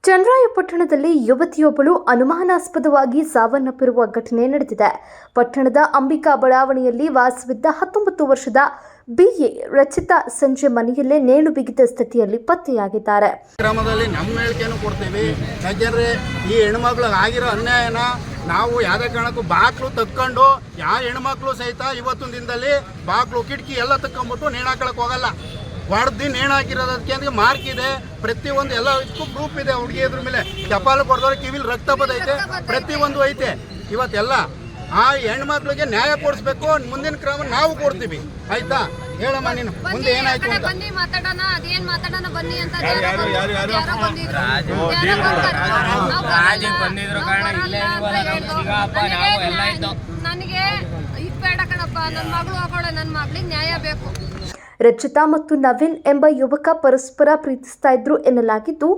ಚನ್ನರಾಯಪಟ್ಟಣದಲ್ಲಿ ಯುವತಿಯೊಬ್ಬಳು ಅನುಮಾನಾಸ್ಪದವಾಗಿ ಸಾವನ್ನಪ್ಪಿರುವ ಘಟನೆ ನಡೆದಿದೆ. ಪಟ್ಟಣದ ಅಂಬಿಕಾ ಬಡಾವಣೆಯಲ್ಲಿ ವಾಸವಿದ್ದ 19 ವರ್ಷದ ಬಿಎ ರಚಿತಾ ಸಂಜೆ ಮನೆಯಲ್ಲೇ ನೇಣು ಬಿಗಿದ ಸ್ಥಿತಿಯಲ್ಲಿ ಪತ್ತೆಯಾಗಿದ್ದಾರೆ. ಗ್ರಾಮದಲ್ಲಿ ನಮ್ಮ ಹೇಳಿಕೆಯನ್ನು ಕೊಡ್ತೀವಿ. ಯಾಕೆಂದರೆ ಈ ಹೆಣ್ಮಕ್ಳಿಗೆ ಆಗಿರೋ ಅನ್ಯಾಯನ ನಾವು ಯಾವುದೇ ಕಾರಣಕ್ಕೂ ಬಾಕ್ಲು ತಕ್ಕೊಂಡು ಯಾವ ಹೆಣ್ಮಕ್ಳು ಸಹಿತ ಇವತ್ತಿನ ದಿನದಲ್ಲಿ ಬಾಕ್ಲು ಕಿಟಕಿ ಎಲ್ಲ ತಕ್ಕೊಂಬಿಟ್ಟು ನೇಣು ಹಾಕೊಳಕ್ಕೆ ಹೋಗಲ್ಲ. ಹೊಡೆದು ನೇಣು ಹಾಕಿರೋದಕ್ಕೆ ಅಂದ್ರೆ ಮಾರ್ಕ್ ಇದೆ, ಪ್ರತಿಯೊಂದು ಎಲ್ಲ ಇದಕ್ಕೂ ಪ್ರೂಫ್ ಇದೆ. ಹುಡುಗಿ ಇದ್ರ ಮೇಲೆ ಚಪಾಲು ಕೊಡ್ದವ್ರೆ, ಕಿವಿಲಿ ರಕ್ತ ಬದೈತೆ, ಪ್ರತಿಯೊಂದು ಐತೆ. ಇವತ್ತೆಲ್ಲ ಆ ಹೆಣ್ಮಕ್ಳಿಗೆ ನ್ಯಾಯ ಕೊಡಿಸ್ಬೇಕು. ಮುಂದಿನ ಕ್ರಮ ನಾವು ಕೊಡ್ತೀವಿ, ಆಯ್ತಾ? ಹೇಳಮ್ಮ ನೀನು ಮುಂದೆ ಏನಾಯ್ತು ಅಂತ. ನನಗೆ ಬೇಡ ಕಣಪ್ಪ, ನನ್ನ ಮಗಳು ಹಾಕೊಳ್ಳೆ, ನನ್ನ ಮಗಳಿಗೆ ನ್ಯಾಯ ಬೇಕು. ರಚಿತಾ ಮತ್ತು ನವೀನ್ ಎಂಬ ಯುವಕ ಪರಸ್ಪರ ಪ್ರೀತಿಸ್ತಾ ಇದ್ರು ಎನ್ನಲಾಗಿದ್ದು,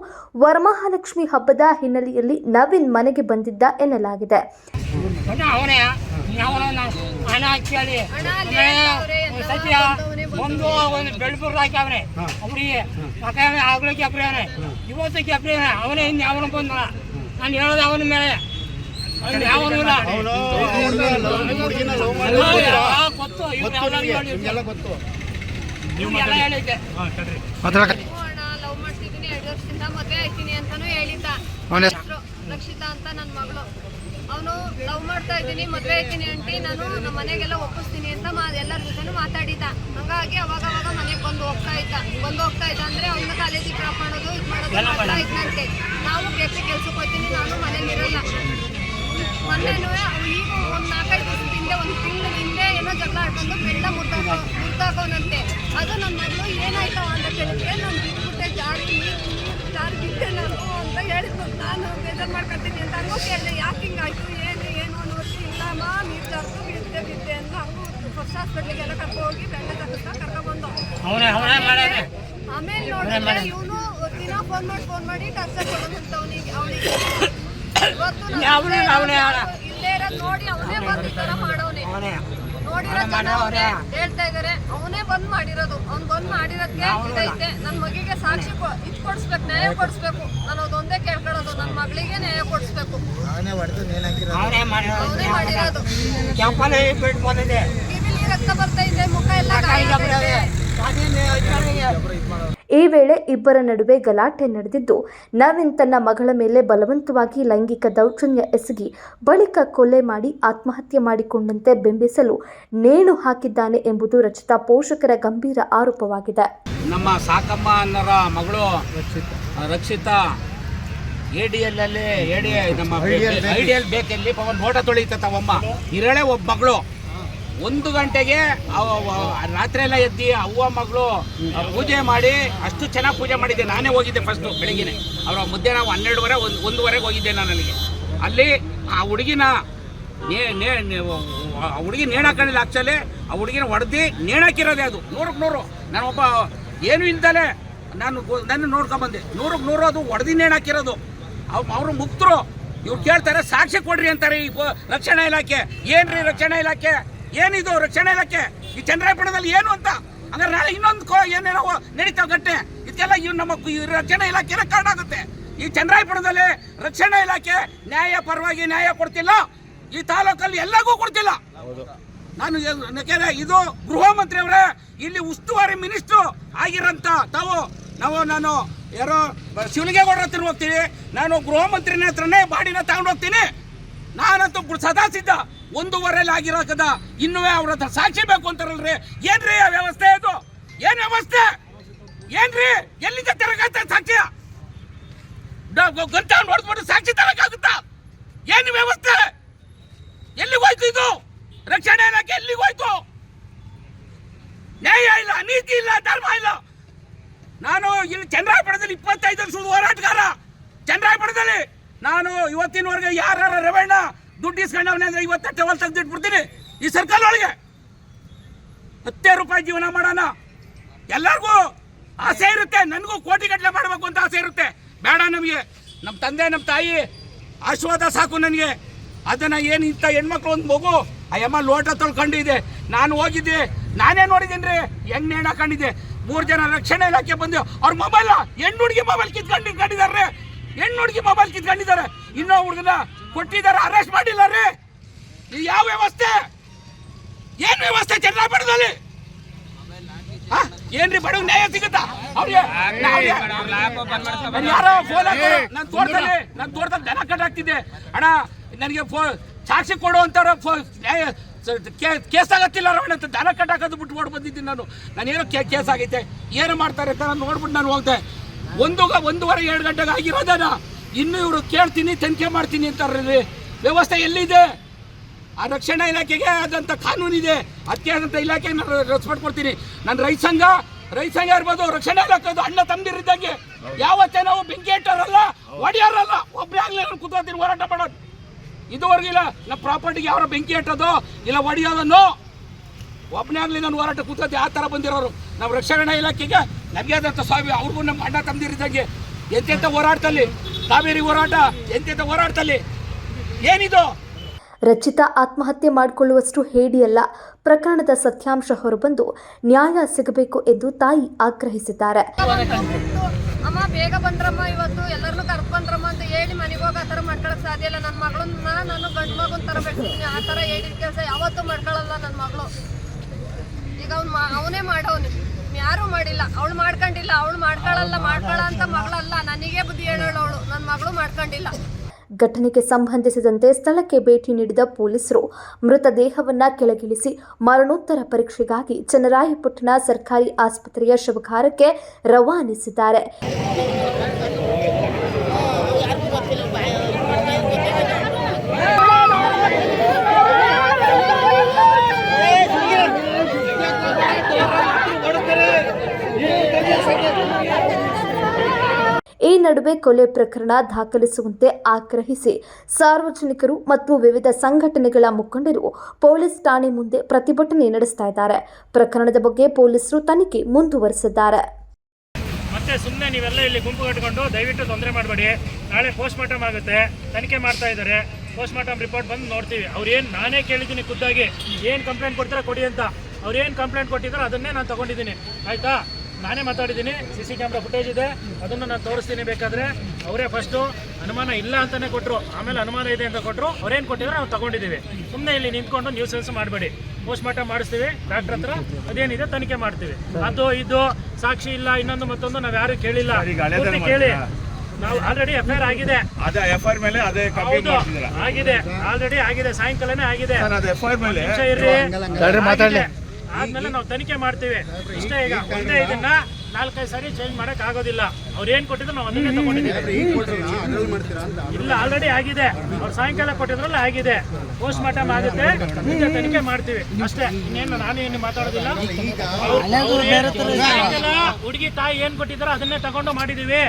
ವರಮಹಾಲಕ್ಷ್ಮಿ ಹಬ್ಬದ ಹಿನ್ನೆಲೆಯಲ್ಲಿ ನವೀನ್ ಮನೆಗೆ ಬಂದಿದ್ದ ಎನ್ನಲಾಗಿದೆ. ಲವ್ ಮಾಡ್ತಿದ್ದೀನಿ, 2 ವರ್ಷದಿಂದ ಮದುವೆ ಆಯ್ತೀನಿ ಅಂತಾನು ಹೇಳಿದ್ದ. ರಕ್ಷಿತಾ ಅಂತ ನನ್ನ ಮಗಳು. ಅವನು ಲವ್ ಮಾಡ್ತಾ ಇದ್ದೀನಿ, ಮದುವೆ ಆಯ್ತೀನಿ ಅಂಟಿ, ನಾನು ನಮ್ಮ ಮನೆಗೆಲ್ಲ ಒಪ್ಪಿಸ್ತೀನಿ ಅಂತ ಎಲ್ಲರ ಜೊತೆನೂ ಮಾತಾಡಿದ್ದ. ಹಂಗಾಗಿ ಅವಾಗ ಮನೆಗೆ ಬಂದು ಹೋಗ್ತಾ ಇದ್ದ ಅಂದ್ರೆ ಅವನ್ನ ಕಾಲೇಜಿಗೆ ಡ್ರಾಪ್ ಮಾಡೋದು ಇದು ಮಾಡೋದು ಮಾಡ್ತಾ ಇದ್ದಂತೆ. ನಾವು ಕೆಲ್ಸಕ್ಕೆ ಹೋಗ್ತೀನಿ, ನಾನು ಮನೇಲಿ ಇರಲ್ಲ. ಮೊನ್ನೆನೂ ಈಗ ಒಂದು 4-5 ದಿವಸದ ಹಿಂದೆ, 1 ತಿಂಗಳ ಹಿಂದೆ ಏನೋ ಜಗಳ ಆಡ್ಕೊಂಡು ಬೆಳ್ಳ ಮುರ್ದಾಕೋನಂತೆ. ಅದು ನನ್ನ ಮಗಳು ಏನಾಯ್ತವ ಅಂತ ಕೇಳಿದ್ರೆ, ನಾನು ಬಿಟ್ಬಿಟ್ಟೆ, ಜಾರಿ ಬಿಟ್ಟೆ ನಾನು ಅಂತ ಹೇಳಿದ್ನು. ನಾನು ಬೇಜಾರು ಮಾಡ್ಕೊತೀನಿ ಅಂತ ಹಂಗೂ ಕೇಳಿದೆ, ಯಾಕೆ ಹಿಂಗಾಯ್ತು, ಏನು ಅನ್ನೋದು. ಇಲ್ಲಮ್ಮ, ನೀರು ಜಾರ್ತು ಬಿದ್ದೆ ಅಂತ ಹಂಗೂ ಫಸ್ಟ್ ಹಾಸ್ಪಿಟ್ಲಿಗೆಲ್ಲ ಕರ್ಕೊಂಡು ಹೋಗಿ ಬೆಳ್ಳ ಕರ್ಕೊಂಡ್ಬಂದು. ಆಮೇಲೆ ನೋಡಿದ್ರೆ ಇವನು ದಿನ ಫೋನ್ ಮಾಡಿ ಟಾರ್ಚರ್ ಕೊಡೋದಂತ ಅವನಿಗೆ. ಇಲ್ಲೇ ಇರೋದು ನೋಡಿ ಅವನೇ ಬಂದು ಈ ಥರ ಮಾಡೋನೆ. ನೋಡಿರೋ ಜನ ಹೇಳ್ತಾ ಇದಾರೆ, ಅವನೇ ಬಂದ್ ಮಾಡಿರೋದು. ಅವ್ನು ಬಂದ್ ಮಾಡಿರೋದಕ್ಕೆ ಇದೈತೆ. ನನ್ನ ಮಗಿಗೆ ಸಾಕ್ಷಿ ಇದು ಕೊಡಿಸ್ಬೇಕು, ನ್ಯಾಯ ಕೊಡಿಸ್ಬೇಕು. ನಾನು ಅದೊಂದೇ ಕೇಳ್ಕೊಳ್ಳೋದು, ನನ್ನ ಮಗಳಿಗೆ ನ್ಯಾಯ ಕೊಡಿಸ್ಬೇಕು. ಅವನೇ ಮಾಡಿರೋದು. ಕಿವಿಲಿ ರಕ್ತ ಬರ್ತಾ ಇದೆ, ಮುಖ ಎಲ್ಲ ಈ ವೇಳೆ ಇಬ್ಬರ ನಡುವೆ ಗಲಾಟೆ ನಡೆದಿದ್ದು, ನವೀನ್ ತನ್ನ ಮಗಳ ಮೇಲೆ ಬಲವಂತವಾಗಿ ಲೈಂಗಿಕ ದೌರ್ಜನ್ಯ ಎಸಗಿ ಬಳಿಕ ಕೊಲೆ ಮಾಡಿ ಆತ್ಮಹತ್ಯೆ ಮಾಡಿಕೊಂಡಂತೆ ಬಿಂಬಿಸಲು ನೇಣು ಹಾಕಿದ್ದಾನೆ ಎಂಬುದು ರಚಿತಾ ಪೋಷಕರ ಗಂಭೀರ ಆರೋಪವಾಗಿದೆ. ನಮ್ಮ ಸಾಕಮ್ಮ ಅನ್ನರ ಮಗಳು ರಕ್ಷಿತಾ ADL ನಮ್ಮ ಐಡಿಯಲ್ ಬೇಕಲ್ಲಿ ನೋಟ ತೊಳಿತವಮ್ಮ ಇರಳೆ ಒಬ್ಬ ಮಗಳು. 1 ಗಂಟೆಗೆ ರಾತ್ರಿ ಎಲ್ಲ ಎದ್ದು ಅವ್ವ ಮಗಳು ಪೂಜೆ ಮಾಡಿ ಅಷ್ಟು ಚೆನ್ನಾಗಿ ಪೂಜೆ ಮಾಡಿದ್ದೆ. ನಾನೇ ಹೋಗಿದ್ದೆ ಫಸ್ಟು ಬೆಳಿಗ್ಗೆ. ಅವರ ಮಧ್ಯಾಹ್ನ 12:30 1:00ವರೆಗೆ ಹೋಗಿದ್ದೆ ನಾನು ಅಲ್ಲಿಗೆ. ಅಲ್ಲಿ ಆ ಹುಡುಗಿನ ಹುಡುಗಿ ನೇಣಾಕೊಂಡಿಲ್ಲ. ಆ್ಯಕ್ಚುಲಿ ಆ ಹುಡುಗಿನ ಹೊಡೆದು ನೇಣಾಕಿರೋದೆ ಅದು 100ಕ್ಕೆ 100. ನಾನೊಬ್ಬ ಏನು ಇಲ್ದಲೆ ನನ್ನ ನೋಡ್ಕೊಂಬಂದೆ. 100ಕ್ಕೆ 100 ಅದು ಹೊಡೆದು ನೇಣಾಕಿರೋದು. ಅವರು ಮುಕ್ತರು. ಇವ್ರು ಕೇಳ್ತಾರೆ ಸಾಕ್ಷಿ ಕೊಡ್ರಿ ಅಂತಾರೆ ಈ ರಕ್ಷಣಾ ಇಲಾಖೆ. ಏನ್ರಿ ರಕ್ಷಣಾ ಇಲಾಖೆ, ಏನಿದು ರಕ್ಷಣಾ ಇಲಾಖೆ? ಈ ಚನ್ನರಾಯಪಟ್ಟಣದಲ್ಲಿ ಏನು ಅಂತ ಹಂಗಾರೆ ನಾಳೆ ಇನ್ನೊಂದು ಏನೇನೋ ನಡೀತಾವೆ ಘಟನೆ. ಇದಕ್ಕೆಲ್ಲ ಇವ್ ನಮ್ಮ ರಕ್ಷಣಾ ಇಲಾಖೆನ ಕಾರಣ ಆಗುತ್ತೆ. ಈ ಚನ್ನರಾಯಪಟ್ಟಣದಲ್ಲಿ ರಕ್ಷಣಾ ಇಲಾಖೆ ನ್ಯಾಯ ಪರವಾಗಿ ನ್ಯಾಯ ಕೊಡ್ತಿಲ್ಲ. ಈ ತಾಲೂಕಲ್ಲಿ ಎಲ್ಲರಿಗೂ ಕೊಡ್ತಿಲ್ಲ. ನಾನು ಇದು ಗೃಹ ಮಂತ್ರಿ ಅವರೇ, ಇಲ್ಲಿ ಉಸ್ತುವಾರಿ ಮಿನಿಸ್ಟ್ರು ಆಗಿರಂತ ನಾನು ಯಾರೋ ಶಿವಲಿಂಗೇಗೌಡರ ಹತ್ರ ಹೋಗ್ತೀನಿ. ನಾನು ಗೃಹ ಮಂತ್ರಿನ ಹತ್ರನೇ ಬಾಡಿನ ತಗೊಂಡು ಹೋಗ್ತೀನಿ. ನಾನಂತೂ ಸದಾ ಸಿದ್ಧ. 1:15 ಆಗಿರೋಕದ ಇನ್ನೂ ಅವ್ರ ಹತ್ರ ಸಾಕ್ಷಿ ಬೇಕು ಅಂತಾರಲ್ರಿ. ಏನ್ರಿ ಆ ವ್ಯವಸ್ಥೆ? ಅದು ಏನ್ ವ್ಯವಸ್ಥೆ? ಏನ್ರಿ? ಎಲ್ಲಿಂದ ತರಕಾಗ್ತ ಸಾಕ್ಷಿ? ಗಂಟ ನೋಡ್ಬಿಟ್ಟು ಸಾಕ್ಷಿ ತರಕಾಗುತ್ತಾ? ಏನು ವ್ಯವಸ್ಥೆ? ಎಲ್ಲಿಗೆ ಹೋಯ್ತು ಇದು? ರಕ್ಷಣಾ ಇಲಾಖೆ ಎಲ್ಲಿಗೆ ಹೋಯ್ತು? ನ್ಯಾಯ ಇಲ್ಲ, ನೀತಿ ಇಲ್ಲ, ಧರ್ಮ ಇಲ್ಲ. ನಾನು ಇಲ್ಲಿ ಚನ್ನರಾಯಪಟ್ಟಣದಲ್ಲಿ 25 ವರ್ಷದ ಹೋರಾಟಗಾರ. ಚನ್ನರಾಯಪಟ್ಟಣದಲ್ಲಿ ನಾನು ಇವತ್ತಿನವರೆಗೆ ಯಾರ ರವಣ್ಣ ದುಡ್ಡು ಇಸ್ಕೊಂಡವನೇ ಅಂದ್ರೆ ಇವತ್ತು ಟವಲ್ ತೆಗೆದಿಟ್ಬಿಡ್ತೀನಿ. ಈ ಸರ್ಕಲ್ ಒಳಗೆ 10 ರೂಪಾಯಿ ಜೀವನ ಮಾಡೋಣ. ಎಲ್ಲರಿಗೂ ಆಸೆ ಇರುತ್ತೆ, ನನಗೂ ಕೋಟಿಗಟ್ಟಲೆ ಮಾಡಬೇಕು ಅಂತ ಆಸೆ ಇರುತ್ತೆ. ಬೇಡ, ನಮಗೆ ನಮ್ಮ ತಂದೆ ನಮ್ಮ ತಾಯಿ ಆಶೀರ್ವಾದ ಸಾಕು ನನಗೆ. ಅದನ್ನು ಏನು ಇಂಥ ಹೆಣ್ಮಕ್ಳು ಒಂದು ಮಗು ಆ ಅಮ್ಮ ಲೋಟ ತೊಳ್ಕೊಂಡಿದೆ. ನಾನು ಹೋಗಿದ್ದೆ, ನಾನೇ ನೋಡಿದ್ದೀನಿ ರೀ ಹೆಂಗ್ ನೇಣು ಹಾಕೊಂಡಿದ್ದೆ. 3 ಜನ ರಕ್ಷಣಾ ಇಲಾಖೆ ಬಂದು ಅವ್ರ ಮೊಬೈಲ್ ಹೆಣ್ಣು ಹುಡುಗಿ ಮೊಬೈಲ್ ಕಿತ್ಕೊಂಡಿದ್ದಾರೆ. ಹೆಣ್ಣು ಹುಡುಗಿ ಮೊಬೈಲ್ ಕಿತ್ಕೊಂಡಿದ್ದಾರೆ, ಇನ್ನೂ ಹುಡುಗನ ಕೊಟ್ಟಿದ್ದಾರೆ, ಅರೆಸ್ಟ್ ಮಾಡಿಲ್ಲ ರೀ. ಇದು ಯಾವ ವ್ಯವಸ್ಥೆ? ಏನ್ ವ್ಯವಸ್ಥೆ ಚನ್ನಪಟ್ಟಣದಲ್ಲಿ? ಏನ್ರಿ ಬಡವ ನ್ಯಾಯ ಸಿಗುತ್ತಾ ಅವ್ರಿಗೆ? ಯಾರೋ ಫೋನ್ ನಾನು ತೋಟದಲ್ಲಿ ದನ ಕಟ್ಟಾಗ್ತಿದ್ದೆ, ಅಣ್ಣ ನನಗೆ ಸಾಕ್ಷಿ ಕೊಡು ಅಂತಾರ, ನ್ಯಾಯ ಕೇಸ್ ಆಗತ್ತಿಲ್ಲ ಅಂತ ದನ ಕಟ್ಟಾಕೋದು ಬಿಟ್ಟು ಓಡ್ ಬಂದಿದ್ದೀನಿ ನಾನೇನೋ ಕೇಸ್ ಆಗೈತೆ, ಏನು ಮಾಡ್ತಾರೆ ಅಂತ ನಾನು ನೋಡ್ಬಿಟ್ಟು ನಾನು ಹೋಗ್ದೆ. 1:30 ಗಂಟೆಗೆ ಆಗಿರೋದನ ಇನ್ನು ಇವರು ಕೇಳ್ತೀನಿ ತನಿಖೆ ಮಾಡ್ತೀನಿ ಅಂತಾರ್ರಿ. ವ್ಯವಸ್ಥೆ ಎಲ್ಲಿದೆ? ಆ ರಕ್ಷಣಾ ಇಲಾಖೆಗೆ ಆದಂಥ ಕಾನೂನಿದೆ, ಅದಕ್ಕೆ ಆದಂಥ ಇಲಾಖೆಗೆ ನಾನು ರೆಸ್ಪೆಕ್ಟ್ ಕೊಡ್ತೀನಿ. ನಾನು ರೈತ ಸಂಘ ಇರ್ಬೋದು, ರಕ್ಷಣಾ ಇಲಾಖೆ ಅಣ್ಣ ತಮ್ಮದಿರಿದ್ದಂಗೆ. ಯಾವತ್ತೇ ನಾವು ಬೆಂಕಿ ಇಟ್ಟರಲ್ಲ, ಒಡೆಯಾರಲ್ಲ, ಒಬ್ಬರೇ ಆಗಲಿ ನಾನು ಕೂತ್ಕೊಳ್ತೀನಿ ಹೋರಾಟ ಮಾಡೋದು. ಇದುವರೆಗಿಲ್ಲ ನಮ್ಮ ಪ್ರಾಪರ್ಟಿಗೆ ಯಾರೋ ಬೆಂಕಿ ಇಟ್ಟೋದು ಇಲ್ಲ ಒಡೆಯೋದನ್ನು ಒಬ್ಬನೇ ಆಗಲಿ ನಾನು ಹೋರಾಟ ಕೂತ್ಕೊಳ್ತೀನಿ. ಆ ಥರ ಬಂದಿರೋರು ನಾವು ರಕ್ಷಣಾ ಇಲಾಖೆಗೆ ನಮಗೆ ಆದಂಥ ಸ್ವಾಮಿ, ಅವ್ರಿಗೂ ನಮ್ಮ ಅಣ್ಣ ತಮ್ಮದಿರಿದ್ದಂಗೆ. ಎಂತೆಂಥ ಹೋರಾಟದಲ್ಲಿ, ಕಾವೇರಿ ಹೋರಾಟ ಎಂತೆಂಥ ಹೋರಾಟದಲ್ಲಿ ಏನಿದು? ರಚಿತಾ ಆತ್ಮಹತ್ಯೆ ಮಾಡಿಕೊಳ್ಳುವಷ್ಟು ಹೇಡಿಯಲ್ಲ. ಪ್ರಕರಣದ ಸತ್ಯಾಂಶ ಹೊರಬಂದು ನ್ಯಾಯ ಸಿಗಬೇಕು ಎಂದು ತಾಯಿ ಆಗ್ರಹಿಸಿದ್ದಾರೆ. ಅಮ್ಮ ಬೇಗ ಬಂದ್ರಮ್ಮ, ಇವತ್ತು ಎಲ್ಲರನ್ನೂ ಕರ್ಕೊಂಡು ಬಂದ್ರಮ್ಮ ಅಂತ ಹೇಳಿ ಮನೆಗೆ ಹೋಗಿ ಆ ಥರ ಮಾಡ್ಕೊಳಕ್ ಸಾಧ್ಯ ಇಲ್ಲ. ನನ್ನ ಮಗಳನ್ನ ನಾನು ಗಂಡು ಮಗನ ಥರ ಬೆಳೆಸ್ತೀನಿ, ಆ ಥರ ಹೇಳಿದ ಕೆಲಸ ಯಾವತ್ತೂ ಮಾಡ್ಕೊಳ್ಳಲ್ಲ ನನ್ನ ಮಗಳು. ಈಗ ಅವನೇ ಮಾಡವನು, ಯಾರೂ ಮಾಡಿಲ್ಲ. ಅವಳು ಮಾಡ್ಕೊಂಡಿಲ್ಲ, ಅವಳು ಮಾಡ್ಕೊಳ್ಳ ಅಂತ ಮಗಳಲ್ಲ, ನನಗೆ ಬುದ್ಧಿ ಹೇಳೋಳು ಅವಳು. ನನ್ನ ಮಗಳು ಮಾಡ್ಕೊಂಡಿಲ್ಲ. ಘಟನೆಗೆ ಸಂಬಂಧಿಸಿದಂತೆ ಸ್ಥಳಕ್ಕೆ ಭೇಟಿ ನೀಡಿದ ಪೊಲೀಸರು ಮೃತದೇಹವನ್ನ ಕೆಳಗಿಳಿಸಿ ಮರಣೋತ್ತರ ಪರೀಕ್ಷೆಗಾಗಿ ಚನ್ನರಾಯಪಟ್ಟಣ ಸರ್ಕಾರಿ ಆಸ್ಪತ್ರೆಯ ಶವಗಾರಕ್ಕೆ ರವಾನಿಸಿದ್ದಾರೆ. ಈ ನಡುವೆ ಕೊಲೆ ಪ್ರಕರಣ ದಾಖಲಿಸುವಂತೆ ಆಗ್ರಹಿಸಿ ಸಾರ್ವಜನಿಕರು ಮತ್ತು ವಿವಿಧ ಸಂಘಟನೆಗಳ ಮುಖಂಡರು ಪೊಲೀಸ್ ಠಾಣೆ ಮುಂದೆ ಪ್ರತಿಭಟನೆ ನಡೆಸ್ತಾ ಇದ್ದಾರೆ. ಪ್ರಕರಣದ ಬಗ್ಗೆ ಪೊಲೀಸರು ತನಿಖೆ ಮುಂದುವರೆಸಿದ್ದಾರೆ. ಮತ್ತೆ ಸುಮ್ಮನೆ ನೀವೆಲ್ಲ ಇಲ್ಲಿ ಗುಂಪು ಕಟ್ಟಿಕೊಂಡು ದಯವಿಟ್ಟು ತೊಂದರೆ ಮಾಡಬೇಡಿ. ನಾಳೆ ಪೋಸ್ಟ್ ಮಾರ್ಟಮ್ ಆಗುತ್ತೆ, ತನಿಖೆ ಮಾಡ್ತಾ ಇದ್ದಾರೆ. ಪೋಸ್ಟ್ ಮಾರ್ಟಮ್ ರಿಪೋರ್ಟ್ ಬಂದು ನೋಡ್ತೀವಿ. ಅವ್ರೇನು, ನಾನೇ ಕೇಳಿದ್ದೀನಿ ಖುದ್ದಾಗಿ ಏನು ಕಂಪ್ಲೇಂಟ್ ಕೊಡ್ತಾರೆ ಕೊಡಿ ಅಂತ. ಅವ್ರೇನು ಕಂಪ್ಲೇಂಟ್ ಕೊಟ್ಟಿದ್ದಾರೆ ಅದನ್ನೇ ನಾನು ತೊಗೊಂಡಿದ್ದೀನಿ, ಆಯಿತಾ? ನಾನೇ ಮಾತಾಡಿದ್ದೀನಿ, CC ಕ್ಯಾಮ್ರಾ ಫುಟೇಜ್ ಇದೆ, ಅದನ್ನು ನಾನು ತೋರಿಸ್ತೀನಿ. ಬೇಕಾದರೆ ಅವರೇ ಫಸ್ಟು ಅನುಮಾನ ಇಲ್ಲ ಅಂತಲೇ ಕೊಟ್ಟರು, ಆಮೇಲೆ ಅನುಮಾನ ಇದೆ ಅಂತ ಕೊಟ್ಟರು. ಅವ್ರೇನು ಕೊಟ್ಟಿದ್ರೆ ನಾವು ತೊಗೊಂಡಿದ್ದೀವಿ. ಸುಮ್ಮನೆ ಇಲ್ಲಿ ನಿಂತ್ಕೊಂಡು ನ್ಯೂಸೆನ್ಸ್ ಮಾಡಬೇಡಿ. ಪೋಸ್ಟ್ ಮಾರ್ಟಮ್ ಮಾಡಿಸ್ತೀವಿ, ಡಾಕ್ಟ್ರ್ ಹತ್ರ ಅದೇನಿದೆ ತನಿಖೆ ಮಾಡ್ತೀವಿ. ಅದು ಇದು ಸಾಕ್ಷಿ ಇಲ್ಲ ಇನ್ನೊಂದು ಮತ್ತೊಂದು ನಾವು ಯಾರು ಕೇಳಿಲ್ಲ. ಕೇಳಿ, ನಾವು ಆಲ್ರೆಡಿ FIR ಆಗಿದೆ. ಆಗಿದೆ, ಆಲ್ರೆಡಿ ಆಗಿದೆ, ಸಾಯಂಕಾಲನೇ ಆಗಿದೆ. ಆದ್ಮೇಲೆ ನಾವು ತನಿಖೆ ಮಾಡ್ತೀವಿ ಇಷ್ಟೇ. ಈಗ ಒಂದೇ ಇದನ್ನ 4-5 ಸಾರಿ ಚೇಂಜ್ ಮಾಡಕ್ ಆಗೋದಿಲ್ಲ. ಅವ್ರು ಏನ್ ಕೊಟ್ಟಿದ್ರು ನಾವು ಅದನ್ನೇ ತಗೊಂಡಿದ್ದೀವಿ. ಇಲ್ಲ, ಆಲ್ರೆಡಿ ಆಗಿದೆ. ಅವ್ರು ಸಾಯಂಕಾಲ ಕೊಟ್ಟಿದ್ರಲ್ಲ ಆಗಿದೆ. ಪೋಸ್ಟ್ ಮಾರ್ಟಮ್ ಆಗುತ್ತೆ, ತನಿಖೆ ಮಾಡ್ತೀವಿ ಅಷ್ಟೇ. ಇನ್ನೇನು ನಾನು ಏನು ಮಾತಾಡೋದಿಲ್ಲ. ಸಾಯಂಕಾಲ ಹುಡುಗಿ ತಾಯಿ ಏನ್ ಕೊಟ್ಟಿದಾರೋ ಅದನ್ನೇ ತಗೊಂಡು ಮಾಡಿದೀವಿ.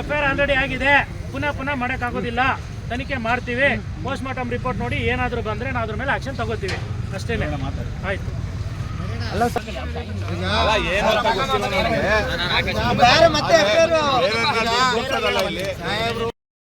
FIR ಆಲ್ರೆಡಿ ಆಗಿದೆ, ಪುನಃ ಮಾಡಕ್ ಆಗೋದಿಲ್ಲ. ತನಿಖೆ ಮಾಡ್ತೀವಿ. ಪೋಸ್ಟ್ ಮಾರ್ಟಮ್ ರಿಪೋರ್ಟ್ ನೋಡಿ ಏನಾದ್ರು ಬಂದ್ರೆ ನಾವು ಅದ್ರ ಮೇಲೆ ಆಕ್ಷನ್ ತಗೋತೀವಿ ಅಷ್ಟೇನೆ. ಆಯ್ತು. ಬೇರೆ ಮತ್ತೆ